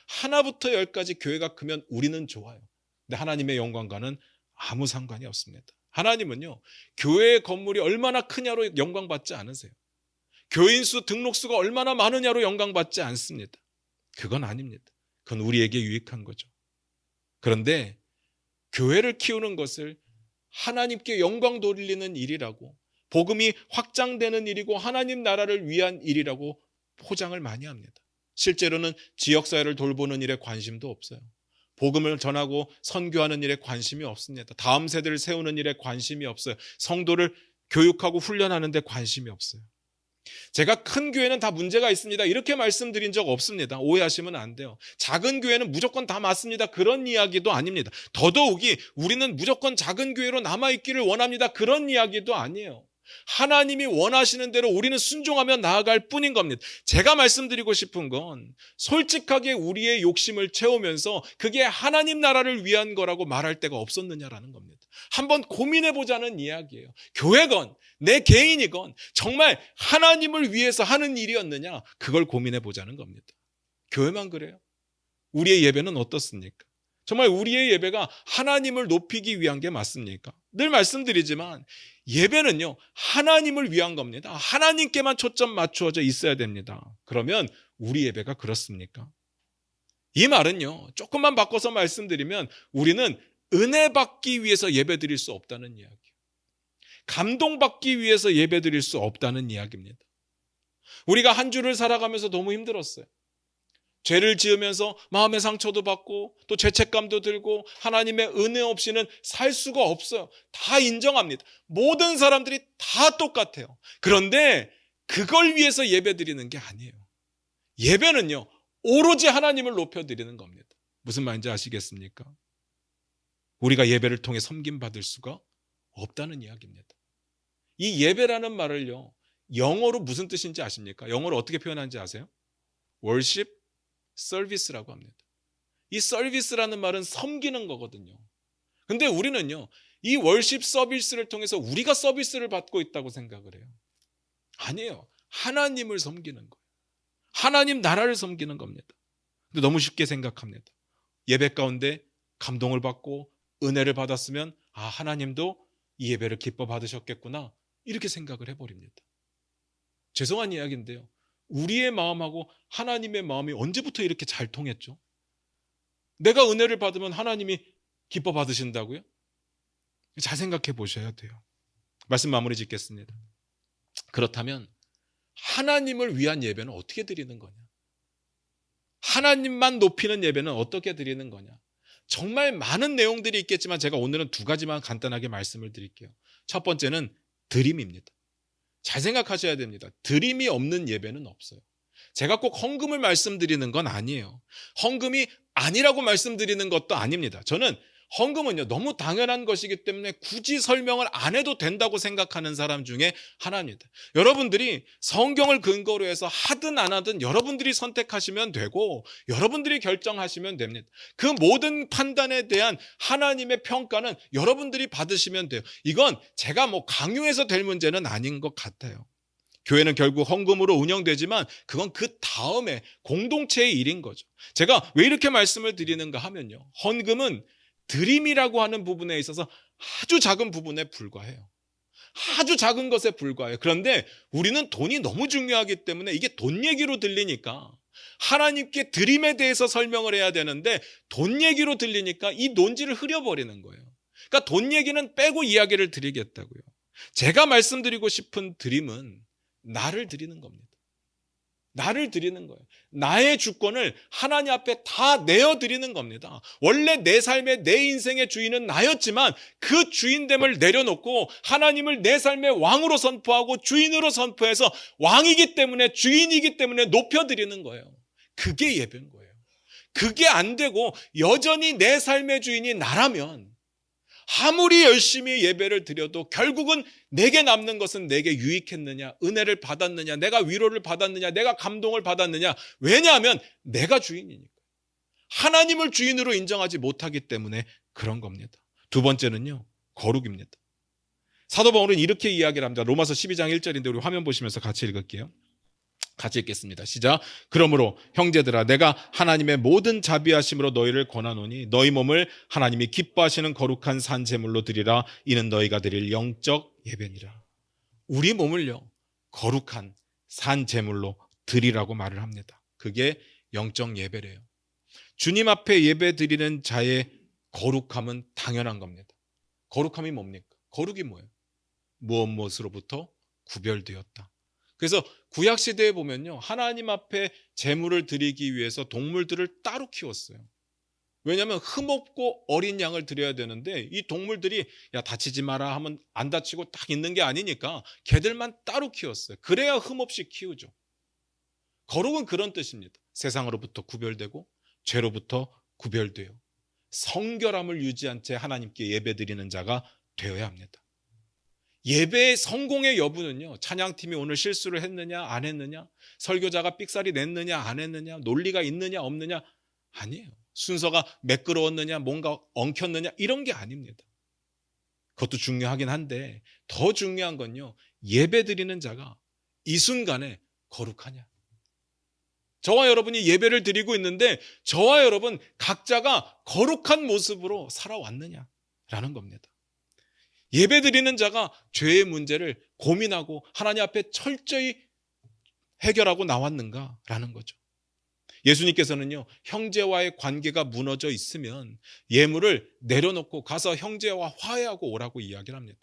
하나부터 열까지 교회가 크면 우리는 좋아요. 근데 하나님의 영광과는 아무 상관이 없습니다. 하나님은요, 교회의 건물이 얼마나 크냐로 영광받지 않으세요. 교인 수, 등록수가 얼마나 많으냐로 영광받지 않습니다. 그건 아닙니다. 그건 우리에게 유익한 거죠. 그런데 교회를 키우는 것을 하나님께 영광 돌리는 일이라고, 복음이 확장되는 일이고 하나님 나라를 위한 일이라고 포장을 많이 합니다. 실제로는 지역사회를 돌보는 일에 관심도 없어요. 복음을 전하고 선교하는 일에 관심이 없습니다. 다음 세대를 세우는 일에 관심이 없어요. 성도를 교육하고 훈련하는 데 관심이 없어요. 제가 큰 교회는 다 문제가 있습니다, 이렇게 말씀드린 적 없습니다. 오해하시면 안 돼요. 작은 교회는 무조건 다 맞습니다, 그런 이야기도 아닙니다. 더더욱이 우리는 무조건 작은 교회로 남아있기를 원합니다, 그런 이야기도 아니에요. 하나님이 원하시는 대로 우리는 순종하며 나아갈 뿐인 겁니다. 제가 말씀드리고 싶은 건 솔직하게 우리의 욕심을 채우면서 그게 하나님 나라를 위한 거라고 말할 때가 없었느냐라는 겁니다. 한번 고민해보자는 이야기예요. 교회건 내 개인이건 정말 하나님을 위해서 하는 일이었느냐, 그걸 고민해보자는 겁니다. 교회만 그래요? 우리의 예배는 어떻습니까? 정말 우리의 예배가 하나님을 높이기 위한 게 맞습니까? 늘 말씀드리지만 예배는요, 하나님을 위한 겁니다. 하나님께만 초점 맞추어져 있어야 됩니다. 그러면 우리 예배가 그렇습니까? 이 말은요, 조금만 바꿔서 말씀드리면 우리는 은혜 받기 위해서 예배 드릴 수 없다는 이야기예요. 감동받기 위해서 예배 드릴 수 없다는 이야기입니다. 우리가 한 주를 살아가면서 너무 힘들었어요. 죄를 지으면서 마음의 상처도 받고 또 죄책감도 들고 하나님의 은혜 없이는 살 수가 없어요. 다 인정합니다. 모든 사람들이 다 똑같아요. 그런데 그걸 위해서 예배 드리는 게 아니에요. 예배는요, 오로지 하나님을 높여드리는 겁니다. 무슨 말인지 아시겠습니까? 우리가 예배를 통해 섬김받을 수가 없다는 이야기입니다. 이 예배라는 말을요, 영어로 무슨 뜻인지 아십니까? 영어로 어떻게 표현하는지 아세요? worship 서비스라고 합니다. 이 서비스라는 말은 섬기는 거거든요. 근데 우리는요, 이 월십 서비스를 통해서 우리가 서비스를 받고 있다고 생각을 해요. 아니에요. 하나님을 섬기는 거예요. 하나님 나라를 섬기는 겁니다. 근데 너무 쉽게 생각합니다. 예배 가운데 감동을 받고 은혜를 받았으면 하나님도 이 예배를 기뻐 받으셨겠구나, 이렇게 생각을 해버립니다. 죄송한 이야기인데요, 우리의 마음하고 하나님의 마음이 언제부터 이렇게 잘 통했죠? 내가 은혜를 받으면 하나님이 기뻐 받으신다고요? 잘 생각해 보셔야 돼요. 말씀 마무리 짓겠습니다. 그렇다면 하나님을 위한 예배는 어떻게 드리는 거냐? 하나님만 높이는 예배는 어떻게 드리는 거냐? 정말 많은 내용들이 있겠지만 제가 오늘은 두 가지만 간단하게 말씀을 드릴게요. 첫 번째는 드림입니다. 잘 생각하셔야 됩니다. 드림이 없는 예배는 없어요. 제가 꼭 헌금을 말씀드리는 건 아니에요. 헌금이 아니라고 말씀드리는 것도 아닙니다. 저는 헌금은요, 너무 당연한 것이기 때문에 굳이 설명을 안 해도 된다고 생각하는 사람 중에 하나입니다. 여러분들이 성경을 근거로 해서 하든 안 하든 여러분들이 선택하시면 되고 여러분들이 결정하시면 됩니다. 그 모든 판단에 대한 하나님의 평가는 여러분들이 받으시면 돼요. 이건 제가 강요해서 될 문제는 아닌 것 같아요. 교회는 결국 헌금으로 운영되지만 그건 그 다음에 공동체의 일인 거죠. 제가 왜 이렇게 말씀을 드리는가 하면요, 헌금은 드림이라고 하는 부분에 있어서 아주 작은 부분에 불과해요. 아주 작은 것에 불과해요. 그런데 우리는 돈이 너무 중요하기 때문에 이게 돈 얘기로 들리니까 하나님께 드림에 대해서 설명을 해야 되는데 돈 얘기로 들리니까 이 논지를 흐려버리는 거예요. 그러니까 돈 얘기는 빼고 이야기를 드리겠다고요. 제가 말씀드리고 싶은 드림은 나를 드리는 겁니다. 나를 드리는 거예요. 나의 주권을 하나님 앞에 다 내어드리는 겁니다. 원래 내 삶의 내 인생의 주인은 나였지만 그 주인됨을 내려놓고 하나님을 내 삶의 왕으로 선포하고 주인으로 선포해서 왕이기 때문에 주인이기 때문에 높여드리는 거예요. 그게 예배인 거예요. 그게 안 되고 여전히 내 삶의 주인이 나라면 아무리 열심히 예배를 드려도 결국은 내게 남는 것은 내게 유익했느냐, 은혜를 받았느냐, 내가 위로를 받았느냐, 내가 감동을 받았느냐. 왜냐하면 내가 주인이니까. 하나님을 주인으로 인정하지 못하기 때문에 그런 겁니다. 두 번째는요, 거룩입니다. 사도 바울은 이렇게 이야기를 합니다. 로마서 12장 1절인데 우리 화면 보시면서 같이 읽을게요. 같이 읽겠습니다. 시작. 그러므로 형제들아 내가 하나님의 모든 자비하심으로 너희를 권하노니 너희 몸을 하나님이 기뻐하시는 거룩한 산 제물로 드리라. 이는 너희가 드릴 영적 예배니라. 우리 몸을요 거룩한 산 제물로 드리라고 말을 합니다. 그게 영적 예배래요. 주님 앞에 예배 드리는 자의 거룩함은 당연한 겁니다. 거룩함이 뭡니까? 거룩이 뭐예요? 무엇으로부터 구별되었다. 그래서 구약시대에 보면요 하나님 앞에 제물을 드리기 위해서 동물들을 따로 키웠어요. 왜냐하면 흠없고 어린 양을 드려야 되는데 이 동물들이 야 다치지 마라 하면 안 다치고 딱 있는 게 아니니까 걔들만 따로 키웠어요. 그래야 흠없이 키우죠. 거룩은 그런 뜻입니다. 세상으로부터 구별되고 죄로부터 구별되어 성결함을 유지한 채 하나님께 예배드리는 자가 되어야 합니다. 예배의 성공의 여부는요 찬양팀이 오늘 실수를 했느냐 안 했느냐, 설교자가 삑사리 냈느냐 안 했느냐, 논리가 있느냐 없느냐 아니에요. 순서가 매끄러웠느냐 뭔가 엉켰느냐 이런 게 아닙니다. 그것도 중요하긴 한데 더 중요한 건요 예배드리는 자가 이 순간에 거룩하냐. 저와 여러분이 예배를 드리고 있는데 저와 여러분 각자가 거룩한 모습으로 살아왔느냐라는 겁니다. 예배드리는 자가 죄의 문제를 고민하고 하나님 앞에 철저히 해결하고 나왔는가라는 거죠. 예수님께서는요 형제와의 관계가 무너져 있으면 예물을 내려놓고 가서 형제와 화해하고 오라고 이야기를 합니다.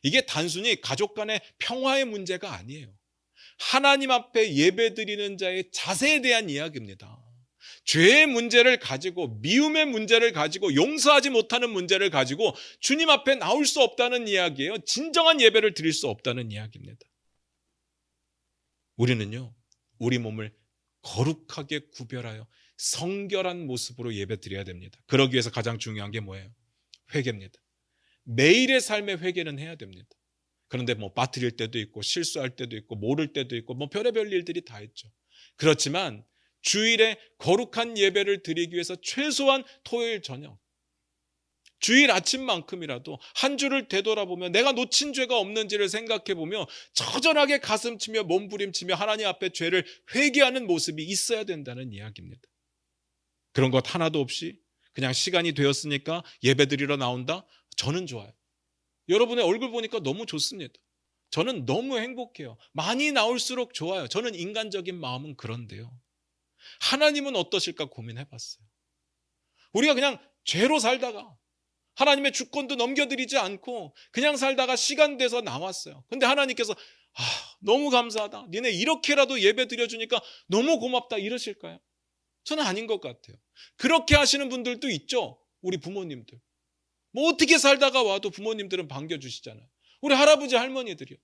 이게 단순히 가족 간의 평화의 문제가 아니에요. 하나님 앞에 예배드리는 자의 자세에 대한 이야기입니다. 죄의 문제를 가지고 미움의 문제를 가지고 용서하지 못하는 문제를 가지고 주님 앞에 나올 수 없다는 이야기예요. 진정한 예배를 드릴 수 없다는 이야기입니다. 우리는요 우리 몸을 거룩하게 구별하여 성결한 모습으로 예배 드려야 됩니다. 그러기 위해서 가장 중요한 게 뭐예요? 회개입니다. 매일의 삶의 회개는 해야 됩니다. 그런데 뭐 빠뜨릴 때도 있고 실수할 때도 있고 모를 때도 있고 뭐 별의별 일들이 다 있죠. 그렇지만 주일에 거룩한 예배를 드리기 위해서 최소한 토요일 저녁, 주일 아침만큼이라도 한 주를 되돌아보며 내가 놓친 죄가 없는지를 생각해보며 처절하게 가슴치며 몸부림치며 하나님 앞에 죄를 회개하는 모습이 있어야 된다는 이야기입니다. 그런 것 하나도 없이 그냥 시간이 되었으니까 예배드리러 나온다? 저는 좋아요. 여러분의 얼굴 보니까 너무 좋습니다. 저는 너무 행복해요. 많이 나올수록 좋아요. 저는 인간적인 마음은 그런데요. 하나님은 어떠실까 고민해봤어요. 우리가 그냥 죄로 살다가 하나님의 주권도 넘겨드리지 않고 그냥 살다가 시간 돼서 나왔어요. 근데 하나님께서 너무 감사하다. 니네 이렇게라도 예배 드려주니까 너무 고맙다 이러실까요? 저는 아닌 것 같아요. 그렇게 하시는 분들도 있죠. 우리 부모님들. 뭐 어떻게 살다가 와도 부모님들은 반겨주시잖아요. 우리 할아버지 할머니들이요.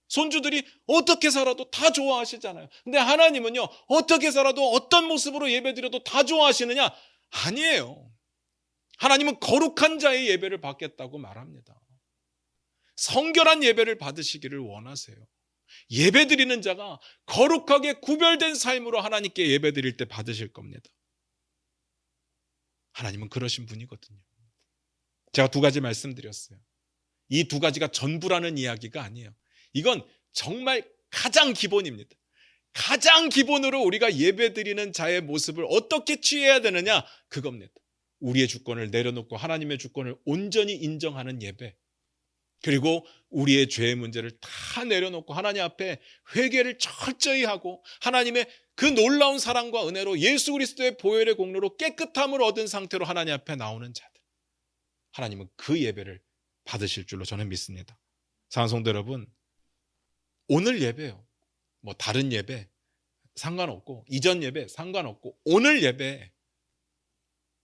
손주들이 어떻게 살아도 다 좋아하시잖아요. 근데 하나님은요 어떻게 살아도 어떤 모습으로 예배드려도 다 좋아하시느냐? 아니에요. 하나님은 거룩한 자의 예배를 받겠다고 말합니다. 성결한 예배를 받으시기를 원하세요. 예배드리는 자가 거룩하게 구별된 삶으로 하나님께 예배드릴 때 받으실 겁니다. 하나님은 그러신 분이거든요. 제가 두 가지 말씀드렸어요. 이 두 가지가 전부라는 이야기가 아니에요. 이건 정말 가장 기본입니다. 가장 기본으로 우리가 예배드리는 자의 모습을 어떻게 취해야 되느냐 그겁니다. 우리의 주권을 내려놓고 하나님의 주권을 온전히 인정하는 예배, 그리고 우리의 죄의 문제를 다 내려놓고 하나님 앞에 회개를 철저히 하고 하나님의 그 놀라운 사랑과 은혜로 예수 그리스도의 보혈의 공로로 깨끗함을 얻은 상태로 하나님 앞에 나오는 자들, 하나님은 그 예배를 받으실 줄로 저는 믿습니다. 사랑하는 성도 여러분, 오늘 예배요 뭐 다른 예배 상관없고 이전 예배 상관없고 오늘 예배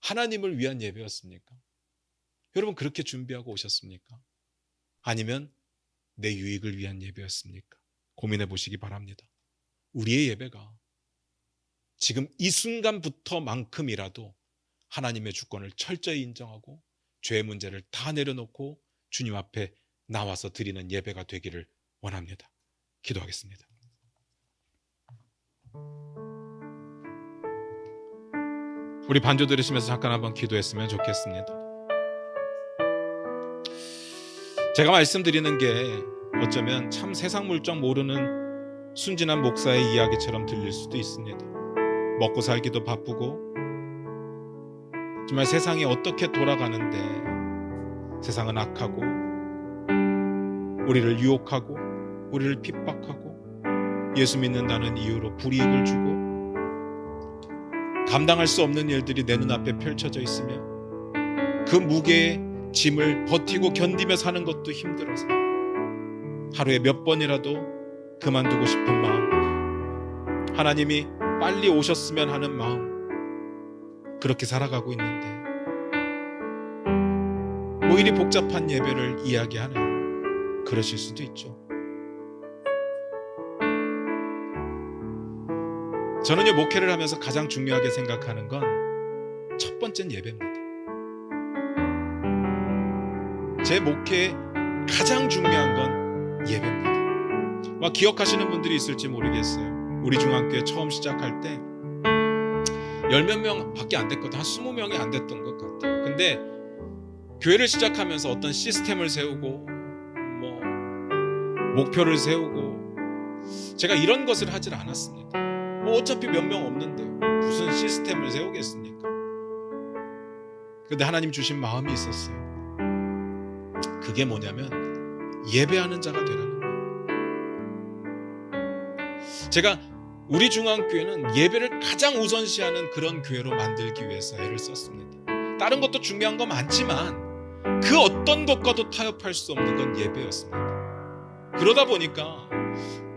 하나님을 위한 예배였습니까? 여러분 그렇게 준비하고 오셨습니까? 아니면 내 유익을 위한 예배였습니까? 고민해 보시기 바랍니다. 우리의 예배가 지금 이 순간부터만큼이라도 하나님의 주권을 철저히 인정하고 죄의 문제를 다 내려놓고 주님 앞에 나와서 드리는 예배가 되기를 원합니다. 기도하겠습니다. 우리 반주 들으시면서 잠깐 한번 기도했으면 좋겠습니다. 제가 말씀드리는 게 어쩌면 참 세상 물정 모르는 순진한 목사의 이야기처럼 들릴 수도 있습니다. 먹고 살기도 바쁘고 정말 세상이 어떻게 돌아가는데 세상은 악하고 우리를 유혹하고 우리를 핍박하고 예수 믿는다는 이유로 불이익을 주고 감당할 수 없는 일들이 내 눈앞에 펼쳐져 있으며 그 무게의 짐을 버티고 견디며 사는 것도 힘들어서 하루에 몇 번이라도 그만두고 싶은 마음, 하나님이 빨리 오셨으면 하는 마음, 그렇게 살아가고 있는데 뭐 이리 복잡한 예배를 이야기하는, 그러실 수도 있죠. 저는요, 목회를 하면서 가장 중요하게 생각하는 건 첫 번째는 예배입니다. 제 목회에 가장 중요한 건 예배입니다. 막 기억하시는 분들이 있을지 모르겠어요. 우리 중앙교회 처음 시작할 때 10몇 명 밖에 안 됐거든. 한 20명이 안 됐던 것 같아요. 근데 교회를 시작하면서 어떤 시스템을 세우고 뭐 목표를 세우고 제가 이런 것을 하질 않았습니다. 뭐 어차피 몇 명 없는데 무슨 시스템을 세우겠습니까? 근데 하나님 주신 마음이 있었어요. 그게 뭐냐면 예배하는 자가 되라는 거예요. 제가 우리 중앙교회는 예배를 가장 우선시하는 그런 교회로 만들기 위해서 애를 썼습니다. 다른 것도 중요한 거 많지만 그 어떤 것과도 타협할 수 없는 건 예배였습니다. 그러다 보니까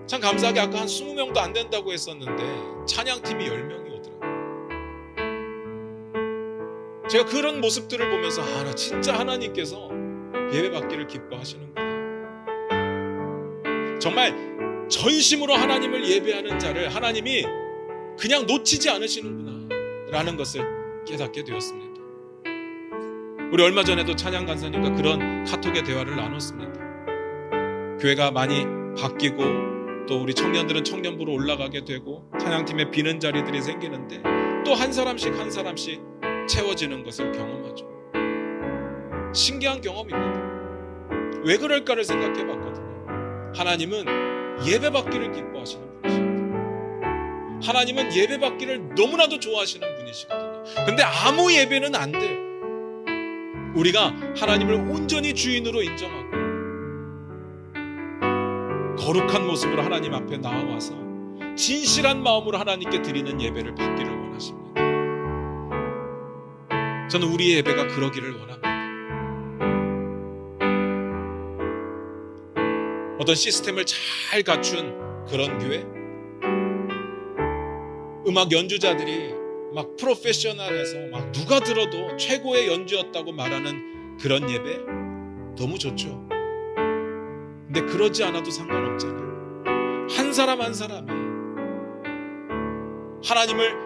참 감사하게 아까 한 20명도 안 된다고 했었는데 찬양팀이 10명이 오더라고요. 제가 그런 모습들을 보면서 나 진짜 하나님께서 예배 받기를 기뻐하시는구나. 정말 전심으로 하나님을 예배하는 자를 하나님이 그냥 놓치지 않으시는구나 라는 것을 깨닫게 되었습니다. 우리 얼마 전에도 찬양 간사님과 그런 카톡의 대화를 나눴습니다. 교회가 많이 바뀌고 또 우리 청년들은 청년부로 올라가게 되고 찬양팀에 비는 자리들이 생기는데 또 한 사람씩 한 사람씩 채워지는 것을 경험하죠. 신기한 경험입니다. 왜 그럴까를 생각해 봤거든요. 하나님은 예배 받기를 기뻐하시는 분이십니다. 하나님은 예배 받기를 너무나도 좋아하시는 분이시거든요. 근데 아무 예배는 안 돼요. 우리가 하나님을 온전히 주인으로 인정하고 거룩한 모습으로 하나님 앞에 나와서 진실한 마음으로 하나님께 드리는 예배를 받기를 원하십니다. 저는 우리의 예배가 그러기를 원합니다. 어떤 시스템을 잘 갖춘 그런 교회, 음악 연주자들이 막 프로페셔널해서 막 누가 들어도 최고의 연주였다고 말하는 그런 예배 너무 좋죠. 근데 그러지 않아도 상관없잖아요. 한 사람 한 사람이 하나님을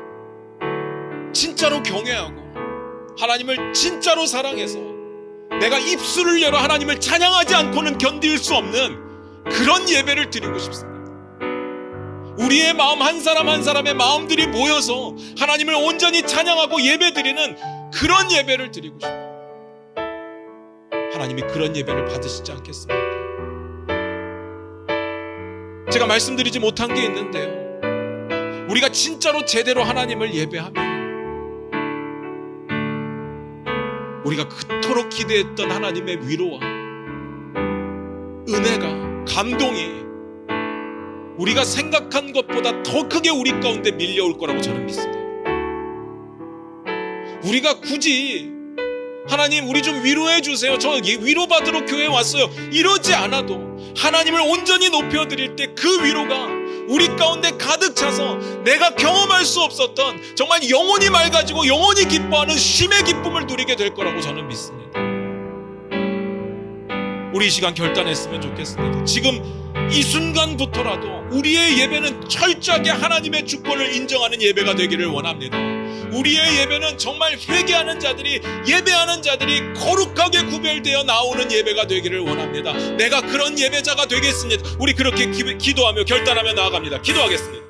진짜로 경외하고 하나님을 진짜로 사랑해서 내가 입술을 열어 하나님을 찬양하지 않고는 견딜 수 없는 그런 예배를 드리고 싶습니다. 우리의 마음 한 사람 한 사람의 마음들이 모여서 하나님을 온전히 찬양하고 예배드리는 그런 예배를 드리고 싶어요. 하나님이 그런 예배를 받으시지 않겠습니까? 제가 말씀드리지 못한 게 있는데요. 우리가 진짜로 제대로 하나님을 예배하면 우리가 그토록 기대했던 하나님의 위로와 은혜가, 감동이 우리가 생각한 것보다 더 크게 우리 가운데 밀려올 거라고 저는 믿습니다. 우리가 굳이 하나님 우리 좀 위로해 주세요, 저 위로받으러 교회에 왔어요, 이러지 않아도 하나님을 온전히 높여드릴 때 그 위로가 우리 가운데 가득 차서 내가 경험할 수 없었던 정말 영혼이 맑아지고 영혼이 기뻐하는 쉼의 기쁨을 누리게 될 거라고 저는 믿습니다. 우리 이 시간 결단했으면 좋겠습니다. 지금 이 순간부터라도 우리의 예배는 철저하게 하나님의 주권을 인정하는 예배가 되기를 원합니다. 우리의 예배는 정말 회개하는 자들이, 예배하는 자들이 거룩하게 구별되어 나오는 예배가 되기를 원합니다. 내가 그런 예배자가 되겠습니다. 우리 그렇게 기도하며 결단하며 나아갑니다. 기도하겠습니다.